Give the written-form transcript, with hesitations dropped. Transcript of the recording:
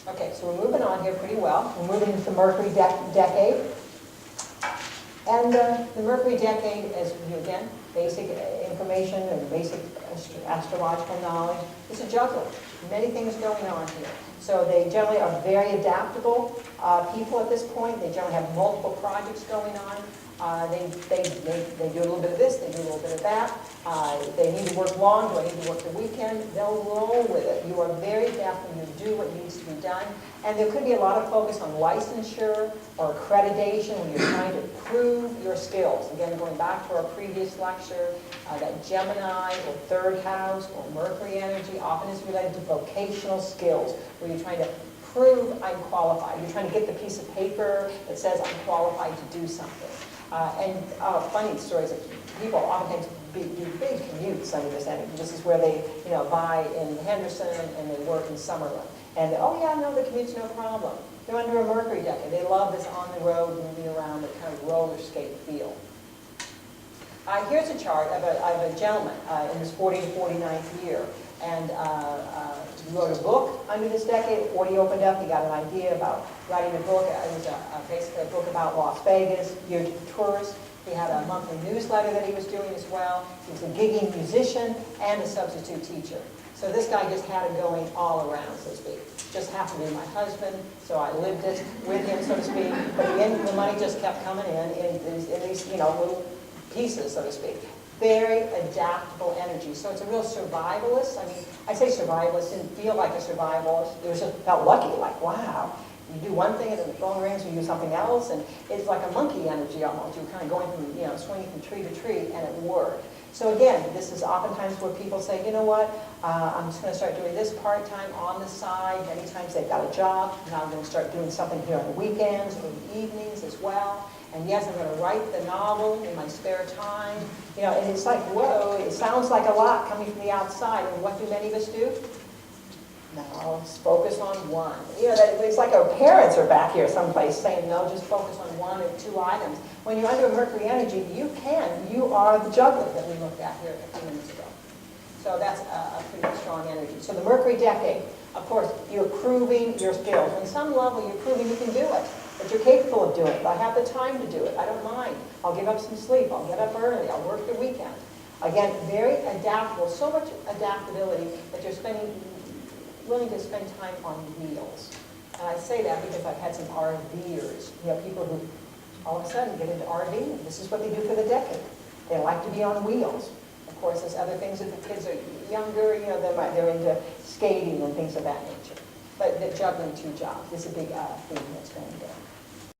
Okay, so we're moving on here pretty well. We're moving into the Mercury Decade. And the Mercury Decade is, again, basic information and basic astrological knowledge. It's a juggler. Many things going on here. So they generally are very adaptable people at this point. They generally have multiple projects going on. They do a little bit of this, they do a little bit of that. They need to work long, do I need to work the weekend? They'll roll with it. You are very adaptable, you do what needs to be done. And there could be a lot of focus on licensure or accreditation when you're trying to prove your skills. Again, going back to our previous lecture, that Gemini or third house or Mercury energy often is related to vocational skills, where you're trying to prove I'm qualified. You're trying to get the piece of paper that says I'm qualified to do something. Funny stories of people oftentimes do big commutes under this energy. This is where they, buy in Henderson and they work in Summerlin. And oh yeah, no, the commute's no problem. They're under a Mercury Decade. They love this on the road, moving around, the kind of roller skate feel. Here's a chart of a gentleman in his 40 to 49th year. And he wrote a book under this decade. What he opened up, he got an idea about writing a book. It was basically a book about Las Vegas, geared to tourists. He had a monthly newsletter that he was doing as well. He was a gigging musician and a substitute teacher. So this guy just had it going all around, so to speak. Just happened to be my husband, so I lived it with him, so to speak. But the money just kept coming in these little pieces, so to speak. Very adaptable energy. So it's a real survivalist. I mean, I say survivalist, didn't feel like a survivalist. It was just felt lucky, like, wow. You do one thing and then the phone rings, you do something else, and it's like a monkey energy almost. You're kind of going from, swinging from tree to tree, and it worked. So again, this is oftentimes where people say, you know what, I'm just going to start doing this part-time on the side. Many times they've got a job. Now I'm going to start doing something here on the weekends or the evenings as well. And yes, I'm going to write the novel in my spare time. And it's like, whoa, it sounds like a lot coming from the outside. And what do many of us do? No, just focus on one. It's like our parents are back here someplace saying, no, just focus on one or two items. When you're under Mercury energy, you are the juggler that we looked at here a few minutes ago. So that's a pretty strong energy. So the Mercury Decade, of course, you're proving your skills. On some level, you're proving you can do it, that you're capable of doing it. I have the time to do it. I don't mind. I'll give up some sleep. I'll get up early. I'll work the weekend. Again, very adaptable, so much adaptability that you're willing to spend time on wheels. And I say that because I've had some RVers, people who all of a sudden get into RVing. This is what they do for the decade. They like to be on wheels. Of course, there's other things if the kids are younger, they're into skating and things of that nature. But they're juggling two jobs. This is a big theme that's going